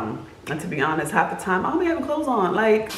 And to be honest, half the time I'll be having clothes on. Like,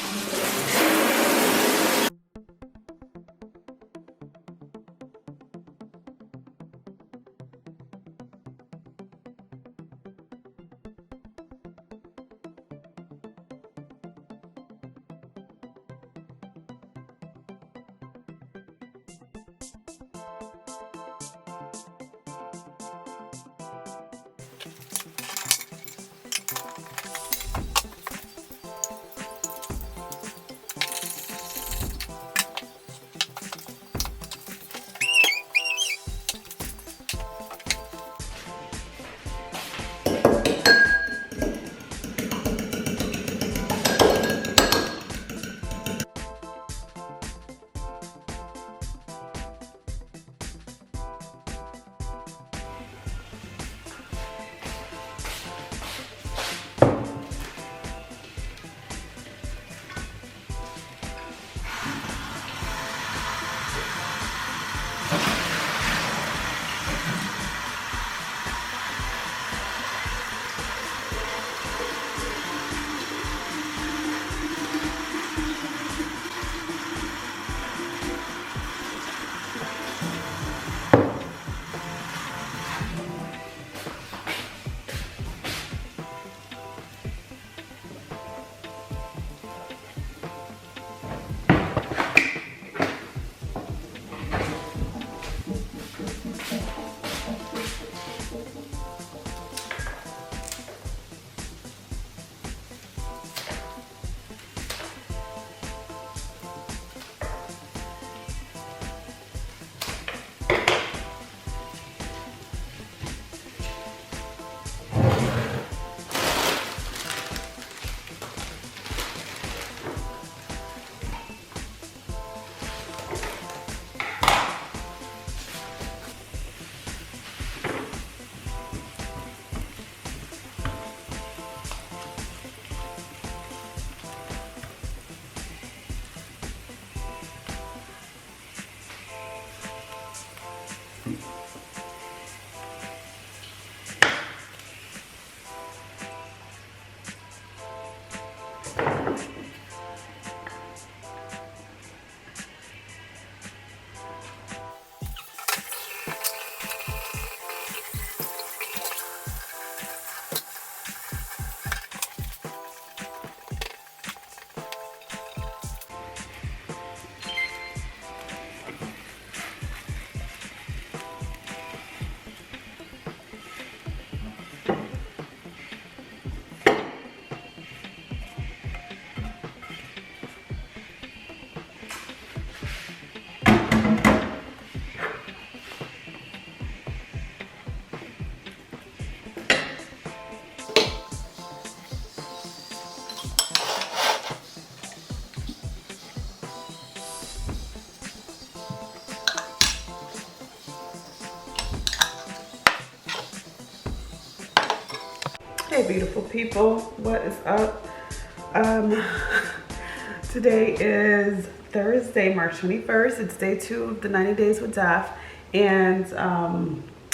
hey beautiful people, what is up? Today is Thursday, March 21st. It's day 2 of the 90 days with Daph, and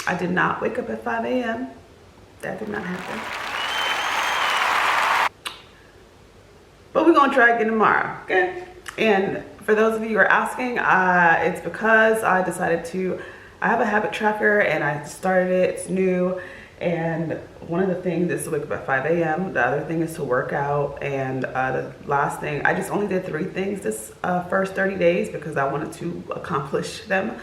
I did not wake up at 5 a.m. That did not happen. But we're gonna try again tomorrow, okay? And for those of you who are asking, it's because I decided I have a habit tracker and I started it, it's new. And one of the things is to wake up at 5 a.m. The other thing is to work out. And the last thing, I just only did 3 things this first 30 days because I wanted to accomplish them.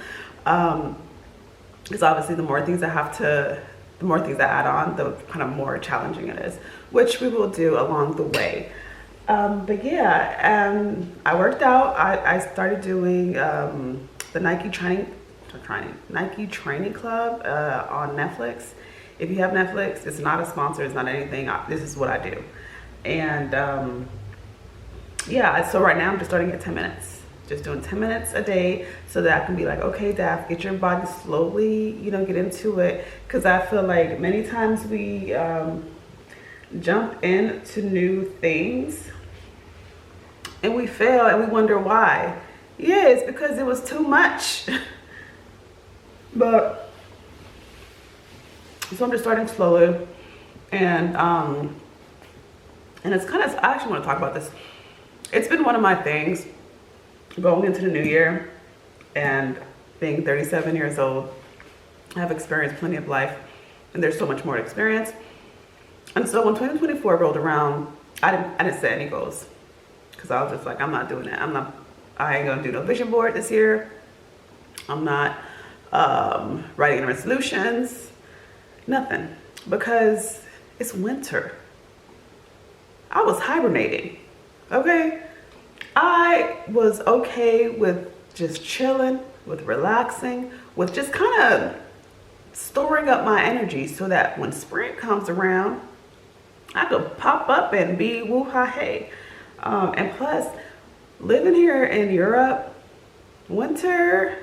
Because obviously the more things I add on, the kind of more challenging it is, which we will do along the way. But yeah, I worked out. I started doing the Nike Training Club on Netflix. If you have Netflix, it's not a sponsor, it's not anything. This is what I do. And yeah, so right now I'm just starting at 10 minutes. Just doing 10 minutes a day so that I can be like, okay, Daph, get your body slowly, you know, get into it. Because I feel like many times we jump into new things and we fail and we wonder why. Yeah, it's because it was too much. But so I'm just starting slowly, and And it's kind of, I actually want to talk about this. It's been one of my things going into the new year, and being 37 years old, I have experienced plenty of life, and there's so much more to experience. And so when 2024 rolled around, I didn't set any goals, because I was just like, I'm not doing it. I ain't gonna do no vision board this year. I'm not writing any resolutions, nothing, because it's winter. I was hibernating, okay? I was okay with just chilling, with relaxing, with just kind of storing up my energy so that when spring comes around, I could pop up and be woo-ha-hey. And plus, living here in Europe, winter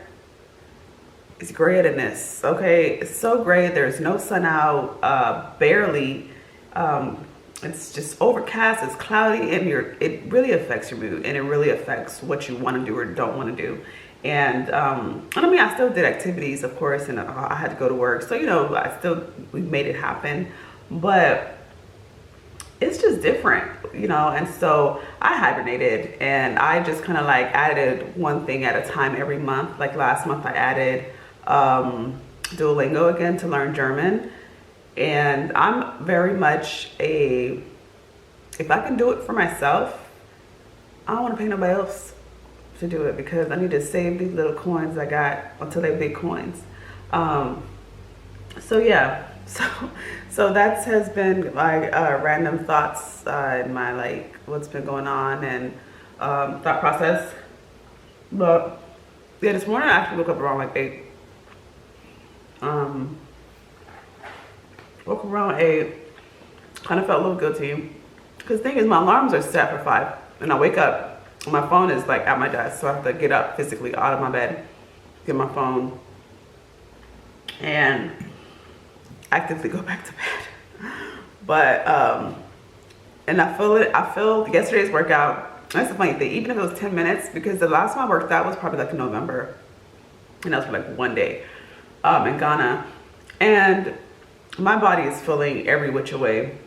is great in this, okay? It's so great. There's no sun out, barely. It's just overcast, it's cloudy, and it really affects your mood, and it really affects what you want to do or don't want to do. And I mean, I still did activities, of course, and I had to go to work, so you know, we made it happen, but it's just different, you know. And so I hibernated, and I just kind of like added one thing at a time every month. Like last month I added Duolingo again to learn German. And I'm very much if I can do it for myself, I don't want to pay nobody else to do it, because I need to save these little coins I got until they're big coins. So yeah, so that has been like random thoughts in my, like, what's been going on, and thought process. But yeah, this morning I actually woke up around like 8. Woke around 8, kind of felt a little guilty, because the thing is, my alarms are set for 5, and I wake up, my phone is like at my desk, so I have to get up physically out of my bed, get my phone, and actively go back to bed. But and I feel yesterday's workout, that's the funny thing, even if it was 10 minutes, because the last time I worked out was probably like in November, and that was for like one day in Ghana, and my body is feeling every which way.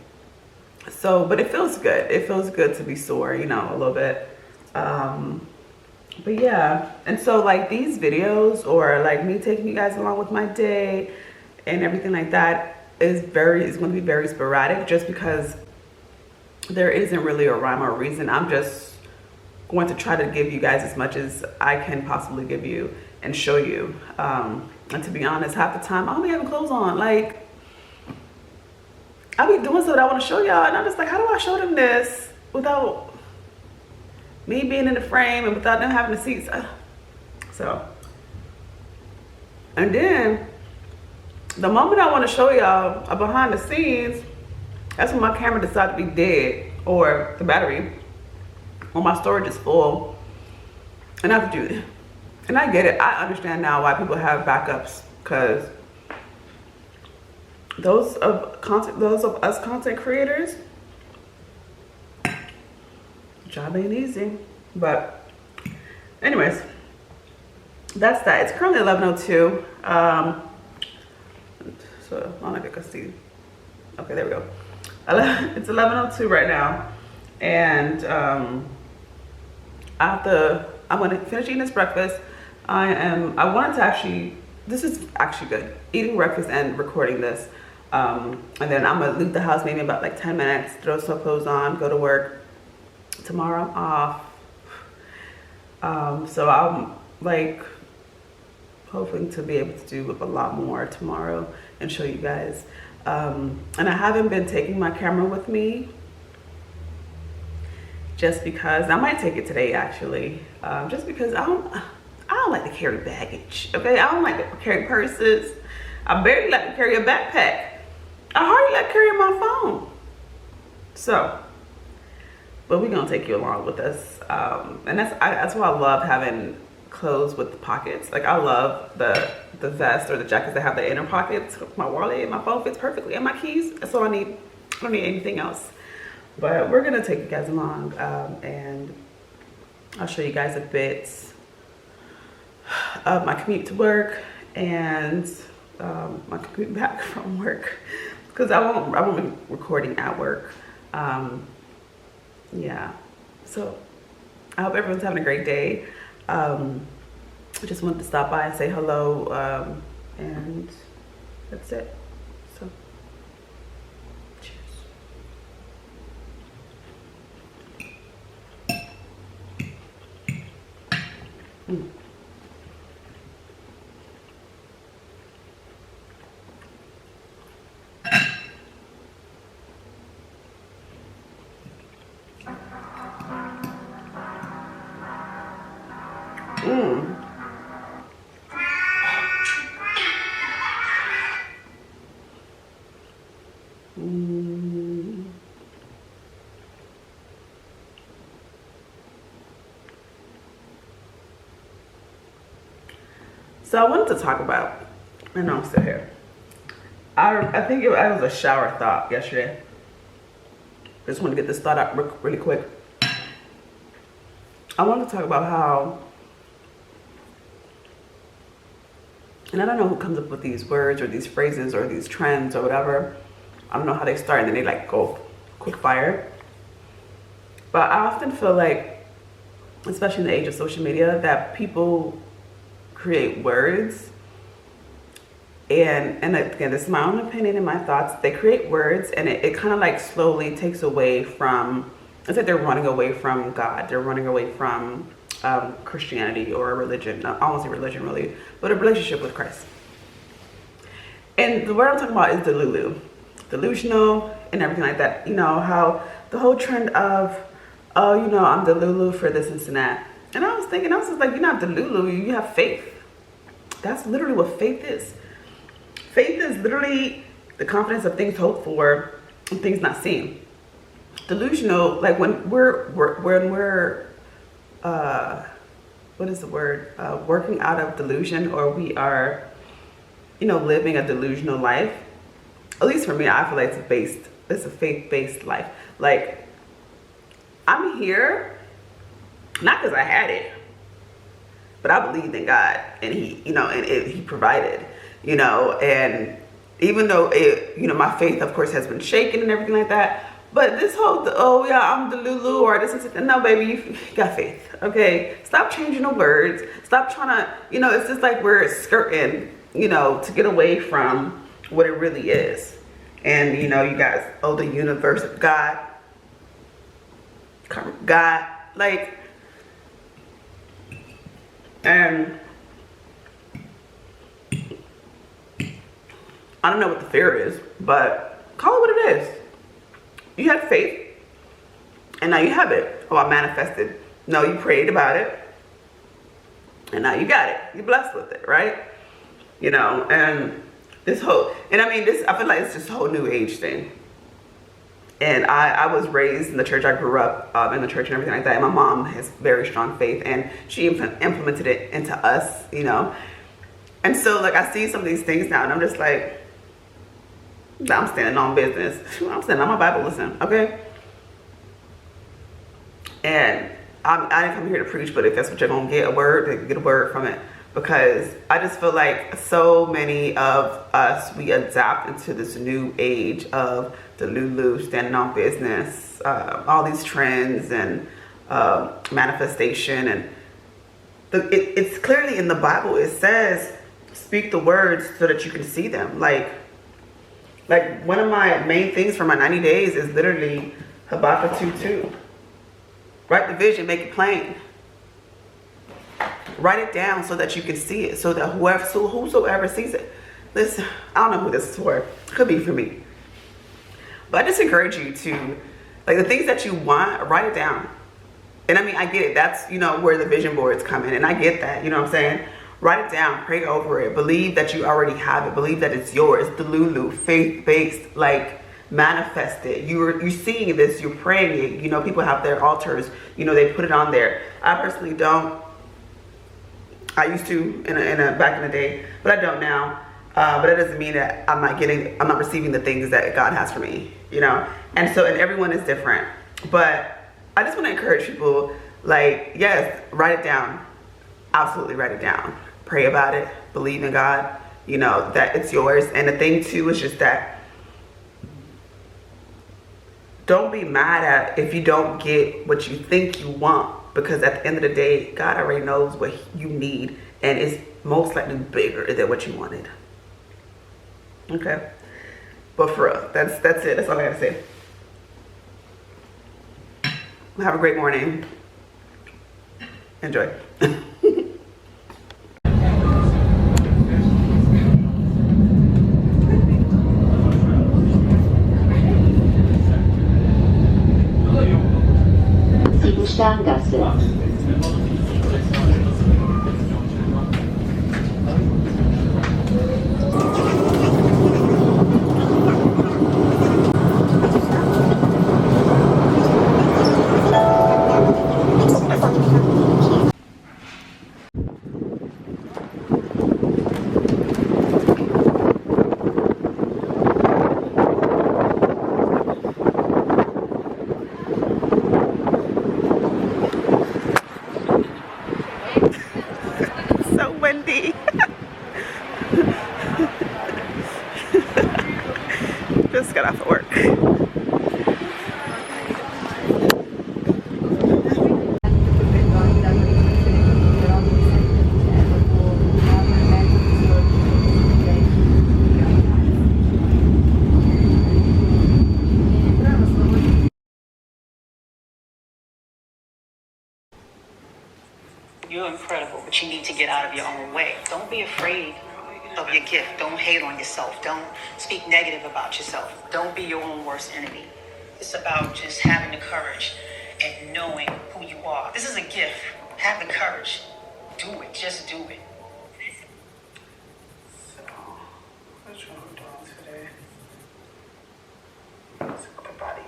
So, but it feels good. It feels good to be sore, you know, a little bit. But yeah, and so like these videos, or like me taking you guys along with my day and everything like that, is going to be very sporadic, just because there isn't really a rhyme or reason. I'm just going to try to give you guys as much as I can possibly give you and show you. And to be honest, half the time I'll be having clothes on. Like, I'll be doing something I want to show y'all, and I'm just like, how do I show them this without me being in the frame and without them having the seats? So, and then the moment I want to show y'all a behind the scenes, that's when my camera decides to be dead, or the battery, or my storage is full, and I have to do it. And I get it. I understand now why people have backups, because those of us content creators, job ain't easy. But anyways, that's that. It's currently 11:02. So I don't think I can see. Okay, there we go. It's 11:02 right now, and I'm gonna finish eating this breakfast. I wanted to actually, this is actually good, eating breakfast and recording this. And then I'm gonna leave the house maybe about like 10 minutes, throw some clothes on, go to work. Tomorrow I'm off. So I'm like hoping to be able to do a lot more tomorrow and show you guys. And I haven't been taking my camera with me, just because I might take it today actually, just because I don't like to carry baggage, okay? I don't like to carry purses. I barely like to carry a backpack. I hardly like carrying my phone. So, but we're gonna take you along with us. And that's why I love having clothes with pockets. Like, I love the vest or the jackets that have the inner pockets. My wallet and my phone fits perfectly, and my keys. That's all I need. I don't need anything else. But we're gonna take you guys along, and I'll show you guys a bit of my commute to work and my commute back from work, because I won't be recording at work. yeah, so I hope everyone's having a great day. I just wanted to stop by and say hello, and that's it. So, cheers. Mm. Mm. Mm. So I wanted to talk about, I know I'm still here. I think it was a shower thought yesterday. I just want to get this thought out really quick. I wanted to talk about how, and I don't know who comes up with these words or these phrases or these trends or whatever. I don't know how they start and then they like go quick fire. But I often feel like, especially in the age of social media, that people create words. And again, this is my own opinion and my thoughts. They create words and it kind of like slowly takes away from, it's like they're running away from God. They're running away from Christianity or a religion, not almost a religion really, but a relationship with Christ. And the word I'm talking about is DELULU, delusional and everything like that. You know, how the whole trend of, oh, you know, I'm DELULU for this and that. And I was thinking, I was just like, you're not DELULU, you have faith. That's literally what faith is. Faith is literally the confidence of things hoped for and things not seen. Delusional, like when we're what is the word? Working out of delusion, or we are, you know, living a delusional life. At least for me, I feel like it's a faith-based life. Like, I'm here, not because I had it, but I believed in God, and He, you know, and He provided. You know, and even though it, you know, my faith of course has been shaken and everything like that, but this whole, oh yeah, I'm DELULU or this is, no baby, you got faith, okay? Stop changing the words, stop trying to, you know, it's just like we're skirting, you know, to get away from what it really is. And you know, you guys, oh, the universe, God, like, and I don't know what the fear is, but call it what it is. You had faith, and now you have it. Oh, I manifested. No, you prayed about it, and now you got it. You're blessed with it, right? You know, and this whole, and I mean, this, I feel like it's just a whole new age thing. And I was raised in the church. I grew up in the church and everything like that. And my mom has very strong faith, and she implemented it into us, you know. And so, like, I see some of these things now, and I'm just like, I'm standing on business. I'm standing on my Bible, listen, okay? And I didn't come here to preach, but if that's what you're going to get, a word, get a word from it. Because I just feel like so many of us, we adapt into this new age of DELULU, standing on business, all these trends and manifestation. And it's clearly in the Bible, it says, speak the words so that you can see them. Like one of my main things for my 90 days is literally Habakkuk 2:2. Write the vision, make it plain. Write it down so that you can see it, so that whosoever sees it. Listen, I don't know who this is for. It could be for me. But I just encourage you to, like, the things that you want, write it down. And I mean, I get it. That's, you know, where the vision boards come in. And I get that, you know what I'm saying? Write it down, pray over it, believe that you already have it, believe that it's yours. DELULU, faith-based, like, manifest it. You're seeing this, you're praying it. You know, people have their altars, you know, they put it on there. I personally don't. I used to back in the day, but I don't now. But that doesn't mean that I'm not receiving the things that God has for me, you know? And everyone is different. But I just want to encourage people, like, yes, write it down. Absolutely write it down. Pray about it. Believe in God, you know, that it's yours. And the thing too is just that don't be mad at if you don't get what you think you want, because at the end of the day, God already knows what you need, and it's most likely bigger than what you wanted. Okay, but for real, that's it. That's all I gotta say. Have a great morning. Enjoy. Sterngasse. So windy. Just got off of work. You're incredible, but you need to get out of your own way. Don't be afraid of your gift. Don't hate on yourself. Don't speak negative about yourself. Don't be your own worst enemy. It's about just having the courage and knowing who you are. This is a gift. Have the courage. Do it. Just do it. So, what's wrong today? Let's upper body.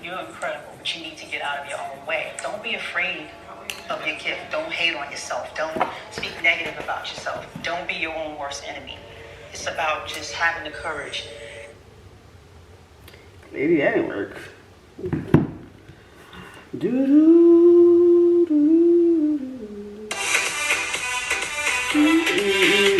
You're incredible, but you need to get out of your own way. Don't be afraid of your gift. Don't hate on yourself. Don't speak negative about yourself. Don't be your own worst enemy. It's about just having the courage. Maybe that didn't work. Do-do, do-do, do-do.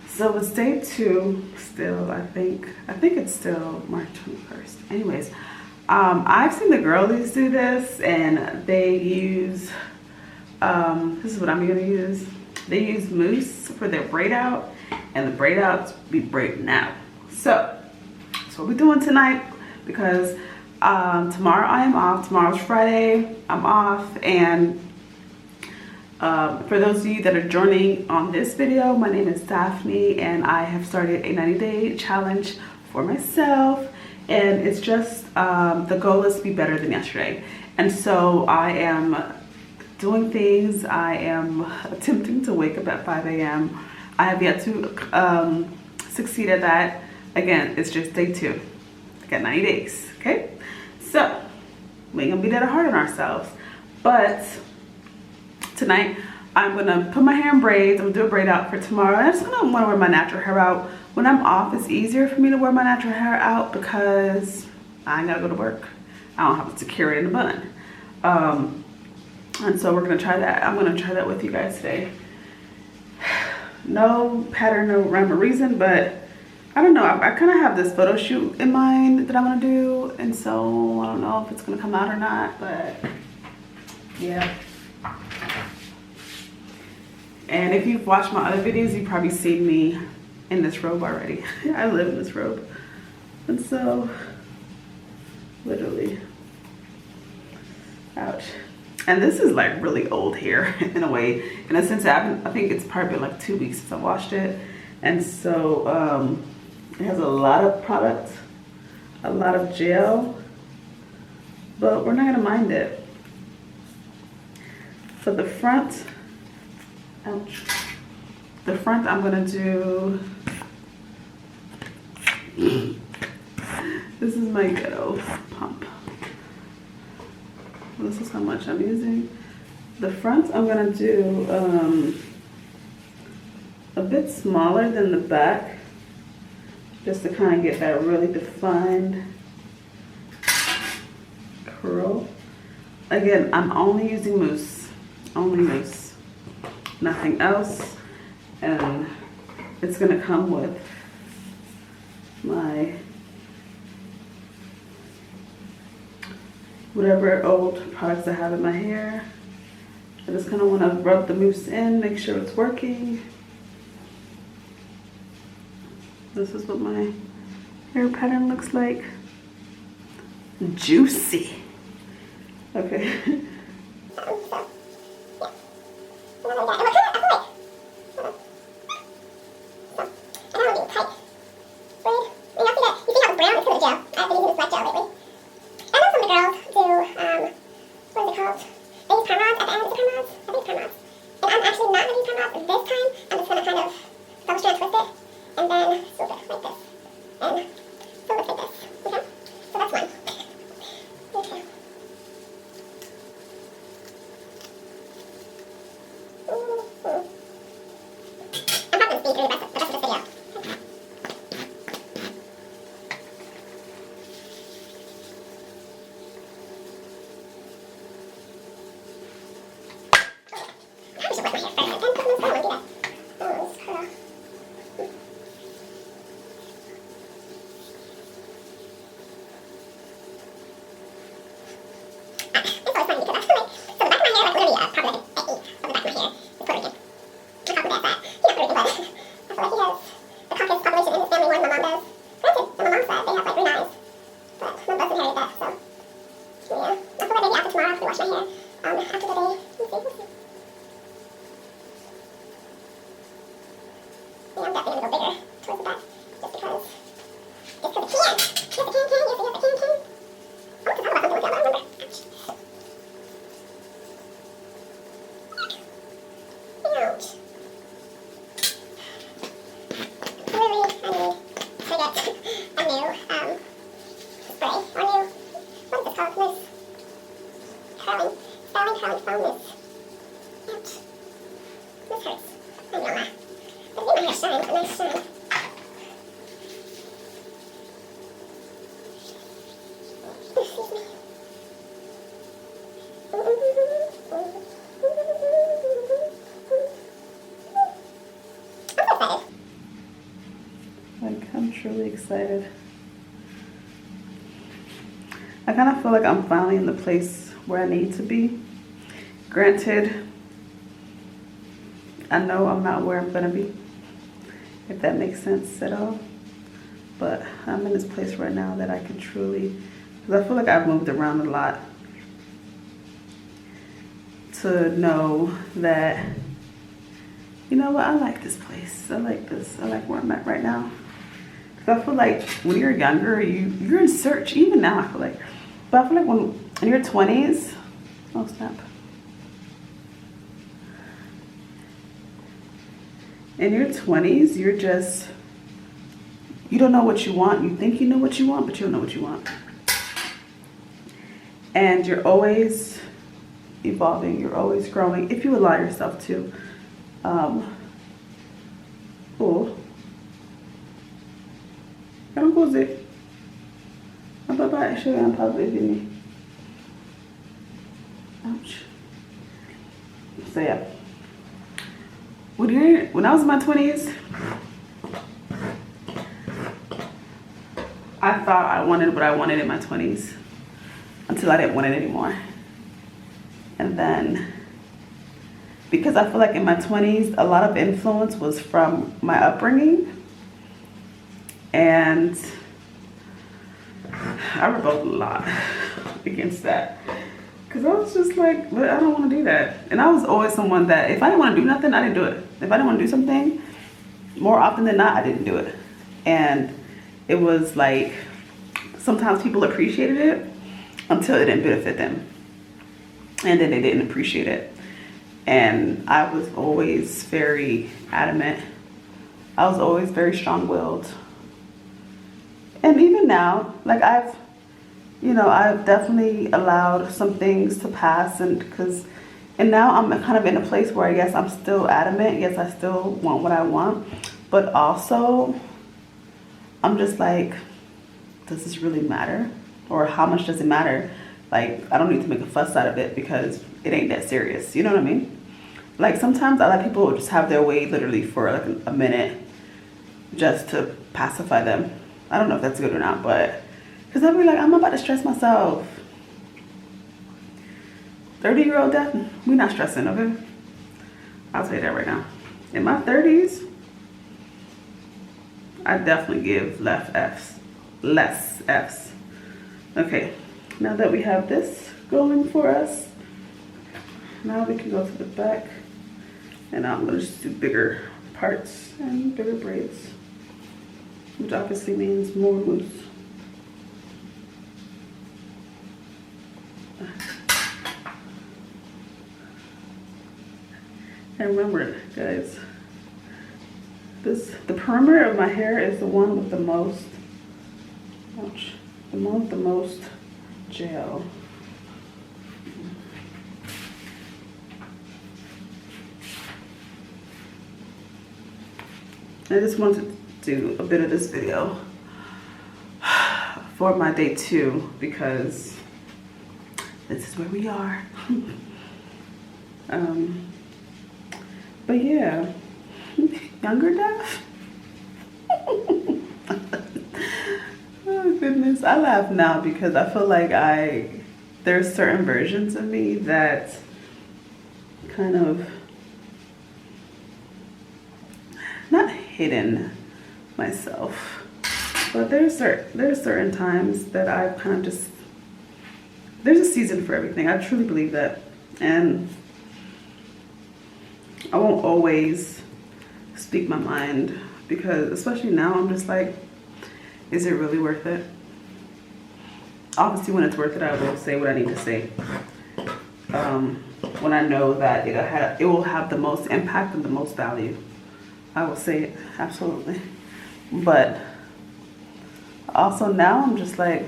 So it's day 2 still, I think it's still March 21st. Anyways, I've seen the girlies do this, and they use, this is what I'm gonna use. They use mousse for their braid out, and the braid outs be braiding out. So that's what we're doing tonight, because tomorrow I am off. Tomorrow's Friday, I'm off, and for those of you that are joining on this video, my name is Daphne, and I have started a 90-day challenge for myself, and it's just the goal is to be better than yesterday. And so I am doing things. I am attempting to wake up at 5 a.m. I have yet to succeed at that. Again, it's just day 2. I got 90 days, okay? So we ain't gonna be that hard on ourselves, but tonight I'm gonna put my hair in braids. I'm gonna do a braid out for tomorrow. I just gonna wanna wear my natural hair out. When I'm off, it's easier for me to wear my natural hair out because I ain't gotta go to work. I don't have to secure it in a bun. And so we're gonna try that. I'm gonna try that with you guys today. No pattern, no rhyme or reason, but I don't know, I kind of have this photo shoot in mind that I'm gonna do, and so I don't know if it's gonna come out or not, but yeah. And if you've watched my other videos, you've probably seen me in this robe already. I live in this robe. And so, literally, ouch. And this is like really old hair in a way. In a sense, I think it's probably been like 2 weeks since I washed it. And so, it has a lot of product, a lot of gel, but we're not gonna mind it. For the front, ouch. The front, I'm gonna do, this is my ghetto pump. This is how much I'm using. The front, I'm gonna do a bit smaller than the back, just to kind of get that really defined curl. Again, I'm only using mousse, only mousse, nothing else. And it's gonna come with my whatever old products I have in my hair. I just kind of want to rub the mousse in, make sure it's working. This is what my hair pattern looks like. Juicy. Okay. I'm truly excited. I kind of feel like I'm finally in the place where I need to be. Granted, I know I'm not where I'm gonna be, if that makes sense at all. But I'm in this place right now that I can truly, because I feel like I've moved around a lot, to know that, you know what, I like this place. I like this. I like where I'm at right now. Because I feel like when you're younger, you're in search, even now I feel like, but I feel like when in your 20s, oh snap. In your 20s, you're just, you don't know what you want. You think you know what you want, but you don't know what you want. And you're always evolving. You're always growing, if you allow yourself to. Oh. Don't go there. Bye-bye. Show you probably. Ouch. So yeah. When I was in my 20s, I thought I wanted what I wanted in my 20s until I didn't want it anymore. And then, because I feel like in my 20s, a lot of influence was from my upbringing. And I rebelled a lot against that. Because I was just like, but I don't want to do that. And I was always someone that if I didn't want to do nothing, I didn't do it. If I didn't want to do something, more often than not, I didn't do it. And it was like, sometimes people appreciated it until it didn't benefit them. And then they didn't appreciate it. And I was always very adamant. I was always very strong-willed. And even now, like I've definitely allowed some things to pass, and now I'm kind of in a place where I guess I'm still adamant. Yes, I still want what I want, but also I'm just like, does this really matter? Or how much does it matter? Like, I don't need to make a fuss out of it because it ain't that serious. You know what I mean? Like, sometimes I let people just have their way literally for like a minute just to pacify them. I don't know if that's good or not, but because I'll be like, I'm about to stress myself. 30-year-old Daph, we're not stressing, okay? I'll tell you that right now. In my 30s, I definitely give less F's. Okay, now that we have this going for us, now we can go to the back, and I'm gonna just do bigger parts and bigger braids, which obviously means more mousse. And remember, guys, the perimeter of my hair is the one with the most, the most gel. I just wanted to do a bit of this video for my day 2 because this is where we are. But yeah, younger Daph. Oh goodness, I laugh now because I feel like there's certain versions of me that kind of not hidden myself, but there's certain times that I've kind of just, there's a season for everything. I truly believe that, and I won't always speak my mind because, especially now, I'm just like, is it really worth it? Obviously, when it's worth it, I will say what I need to say. When I know that it will have the most impact and the most value, I will say it, absolutely. But also now I'm just like,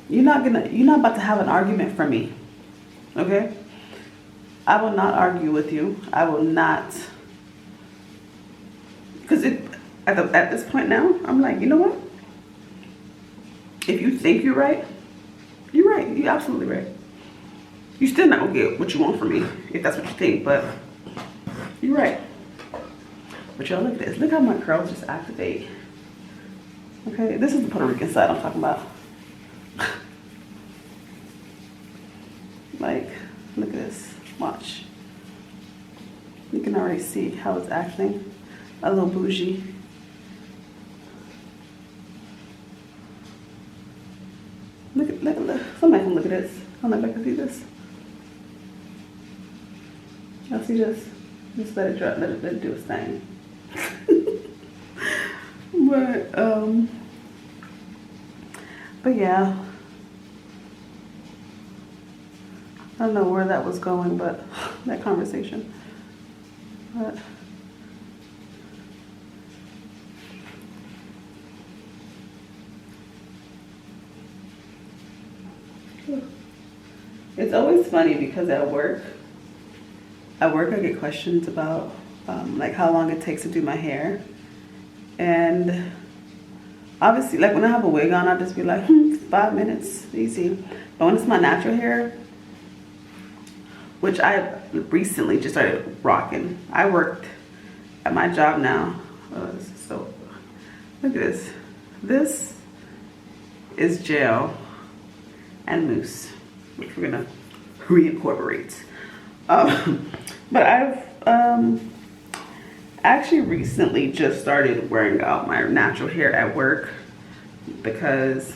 you're not about to have an argument from me, okay? I will not argue with you. I will not, because at this point now, I'm like, you know what? If you think you're right, you're right. You're absolutely right. You're still not gonna get what you want from me if that's what you think, but you're right. But y'all, look at this. Look how my curls just activate. Okay, this is the Puerto Rican side I'm talking about. Like, look at this. Watch. You can already see how it's acting. A little bougie. Look. Somebody can look at this. I don't know if I can see this. Y'all see this? Just let it drop. Let it do its thing. But yeah, I don't know where that was going, but that conversation. But it's always funny because at work I get questions about like how long it takes to do my hair. And obviously, like when I have a wig on, I'll just be like, 5 minutes, easy. But when it's my natural hair, which I recently just started rocking. I worked at my job now. Oh, this is so, look at this. this is gel and mousse, which we're gonna reincorporate. But I've actually recently just started wearing out my natural hair at work because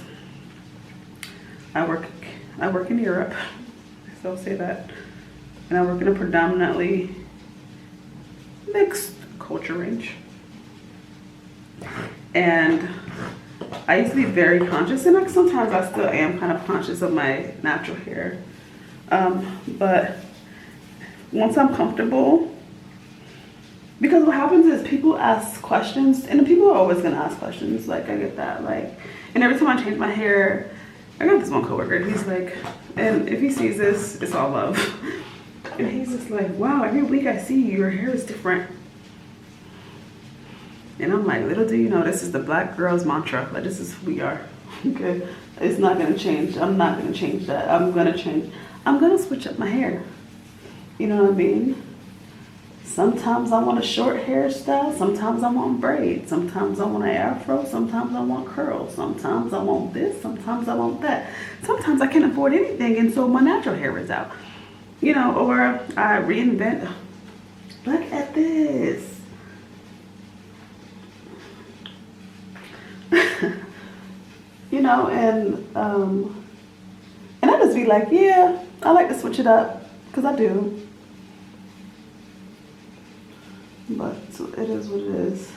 I work in Europe, so I'll say that, and I work in a predominantly mixed culture range. And I used to be very conscious, and like sometimes I still am kind of conscious of my natural hair. But once I'm comfortable, because what happens is people ask questions, and the people are always gonna ask questions. Like I get that, like, and every time I change my hair, I got this one coworker. He's like, and if he sees this, it's all love. And he's just like, wow, every week I see you, your hair is different. And I'm like, little do you know, this is the black girl's mantra. Like, this is who we are. Okay, it's not gonna change. I'm not gonna change that. I'm gonna switch up my hair. You know what I mean? Sometimes I want a short hairstyle. Sometimes I want braids. Sometimes I want an afro. Sometimes I want curls. Sometimes I want this. Sometimes I want that. Sometimes I can't afford anything, and so my natural hair is out. You know, or I reinvent. Look at this. You know, and I just be like, yeah, I like to switch it up, because I do. But it is what it is.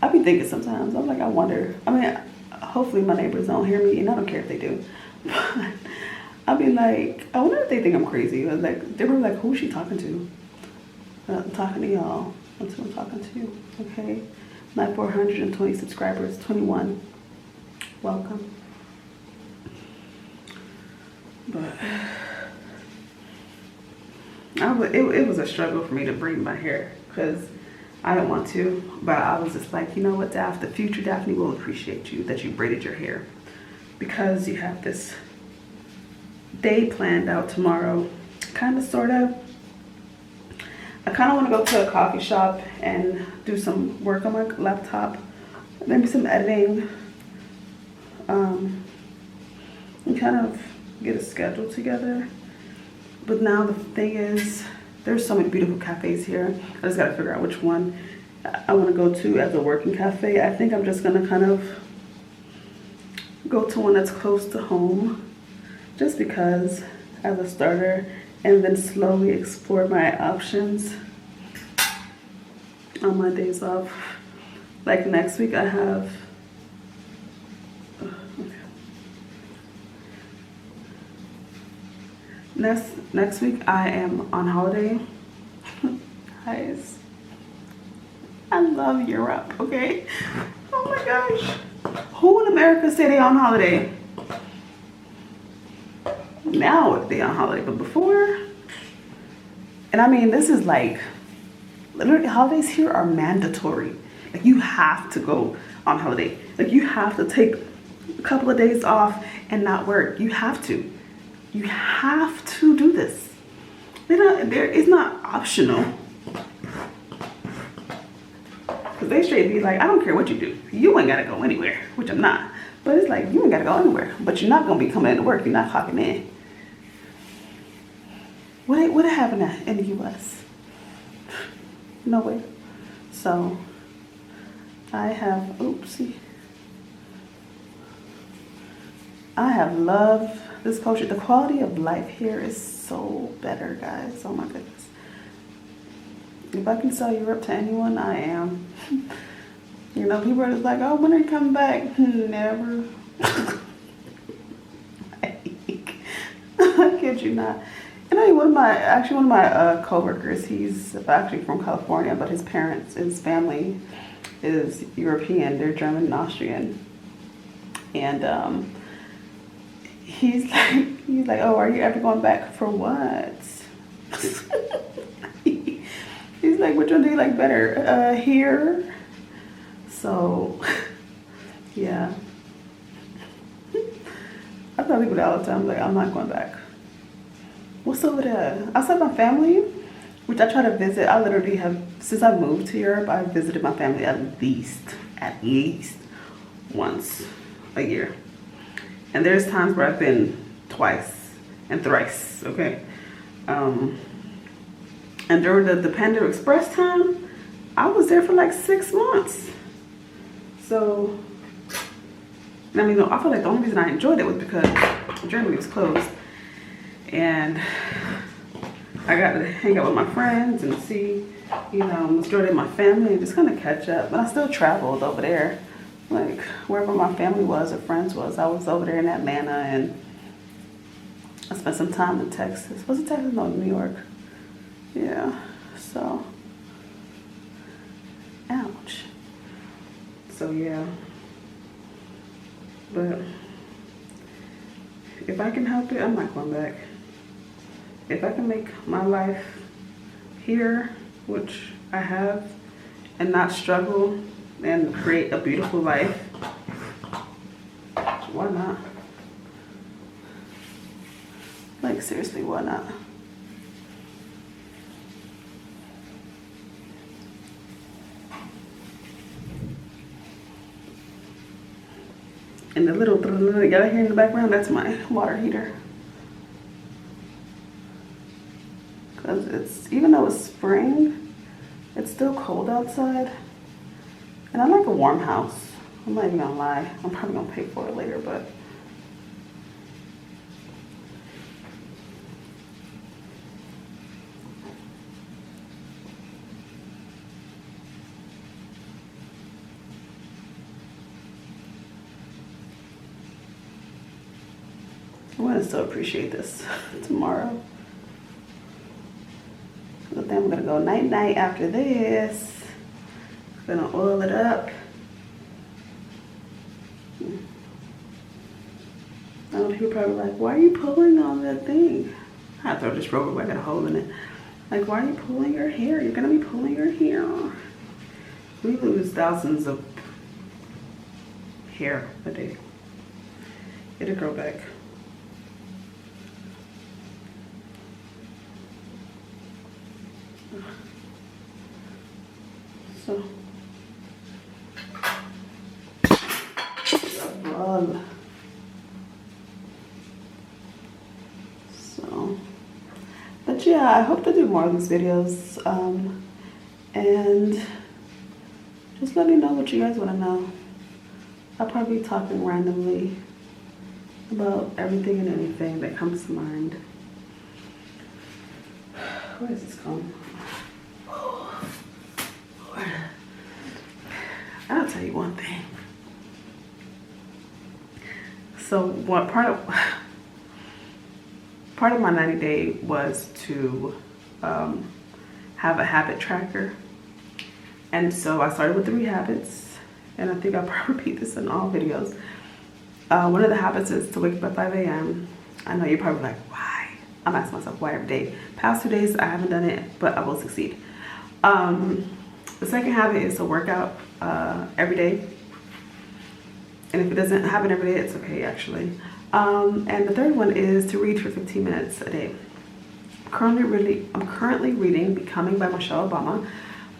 I be thinking sometimes, I'm like, I wonder, I mean, hopefully my neighbors don't hear me, and I don't care if they do. But I be like, I wonder if they think I'm crazy. Like, they were like, who's she talking to? I'm talking to y'all. That's who I'm talking to, okay? My 420 subscribers, 21. Welcome. But it was a struggle for me to braid my hair because I didn't want to, but I was just like, you know what, Daph, the future Daphne will appreciate you that you braided your hair, because you have this day planned out tomorrow, kind of, sort of. I kind of want to go to a coffee shop and do some work on my laptop, maybe some editing, and kind of get a schedule together. But now the thing is, there's so many beautiful cafes here. I just gotta figure out which one I want to go to as a working cafe. I think I'm just gonna kind of go to one that's close to home, just because as a starter, and then slowly explore my options on my days off. Like next week I have, next week I am on holiday. Guys, I love Europe, okay? Oh my gosh. Who in America say they on holiday? Now they on holiday, but before, and I mean, this is like, literally holidays here are mandatory. Like, you have to go on holiday. Like, you have to take a couple of days off and not work. You have to. You have to do this. It's not optional. Because they straight be like, I don't care what you do. You ain't got to go anywhere, which I'm not. But it's like, you ain't got to go anywhere. But you're not going to be coming into work. You're not clocking in. What happened in the U.S.? No way. So, I have, oopsie. I have loved this culture. The quality of life here is so better, guys. Oh my goodness. If I can sell Europe to anyone, I am. You know, people are just like, oh, when are you coming back? Never. I kid you not. And I mean, one of my co-workers, he's actually from California, but his family is European. They're German and Austrian. And he's like, oh, are you ever going back for what? He's like, which one do you like better? Here? So, yeah. I tell people that all the time, like, I'm not going back. What's over there? Outside my family, which I try to visit. I literally have, since I moved to Europe, I've visited my family at least once a year. And there's times where I've been twice and thrice, okay? And during the Panda Express time, I was there for like 6 months. So, I mean, I feel like the only reason I enjoyed it was because Germany was closed. And I got to hang out with my friends and see, you know, majority of my family and just kind of catch up. But I still traveled over there. Like, wherever my family was or friends was, I was over there in Atlanta, and I spent some time in Texas. Was it Texas? No, New York. Yeah, so, ouch. So, yeah. But if I can help it, I'm not going back. If I can make my life here, which I have, and not struggle and create a beautiful life, why not? Like, seriously, why not? And the little y'all hear in the background, that's my water heater. Cause it's, even though it's spring, it's still cold outside. And I like a warm house. I'm not even gonna lie. I'm probably gonna pay for it later, but I'm gonna still appreciate this tomorrow. I think I'm gonna go night-night after this. Gonna oil it up. I know people probably like, why are you pulling on that thing? I throw this rope away, I got a hole in it. Like, why are you pulling your hair? You're gonna be pulling your hair. We lose thousands of hair a day. It'll grow back. So, but yeah, I hope to do more of these videos, and just let me know what you guys want to know. I'll probably be talking randomly about everything and anything that comes to mind. Where is this comb? I'll tell you one thing. So what part of my 90-day was to have a habit tracker. And so I started with 3 habits, and I think I'll probably repeat this in all videos. One of the habits is to wake up at 5 a.m. I know you're probably like, why? I'm asking myself why every day. Past 2 days I haven't done it, but I will succeed. The second habit is to work out every day. And if it doesn't happen every day, it's okay, actually. And the third one is to read for 15 minutes a day. I'm currently reading Becoming by Michelle Obama.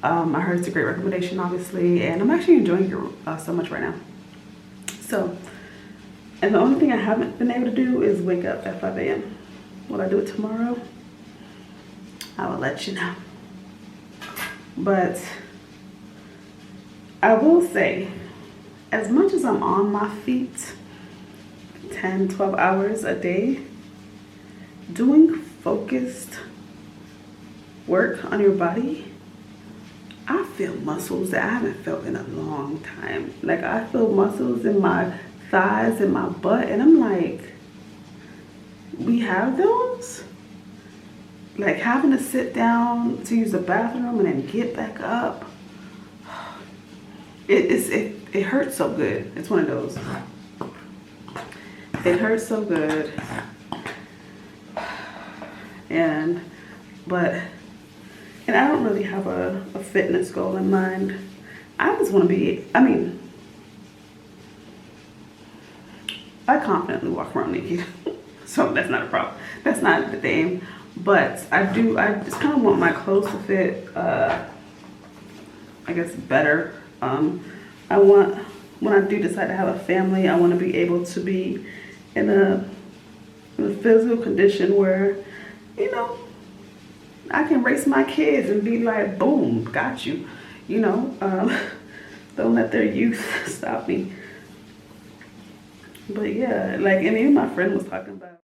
I heard it's a great recommendation, obviously, and I'm actually enjoying it so much right now. So, and the only thing I haven't been able to do is wake up at 5 a.m. Will I do it tomorrow? I will let you know. But I will say, as much as I'm on my feet 10, 12 hours a day, doing focused work on your body, I feel muscles that I haven't felt in a long time. Like, I feel muscles in my thighs and my butt, and I'm like, we have those? Like, having to sit down to use the bathroom and then get back up. It hurts so good. It's one of those. It hurts so good. And I don't really have a fitness goal in mind. I just want to be, I confidently walk around naked. So that's not a problem. That's not the aim. But I just kind of want my clothes to fit, I guess, better. I want, when I do decide to have a family, I want to be able to be in a physical condition where, you know, I can raise my kids and be like, boom, got you. You know, don't let their youth stop me. But yeah, like, and even my friend was talking about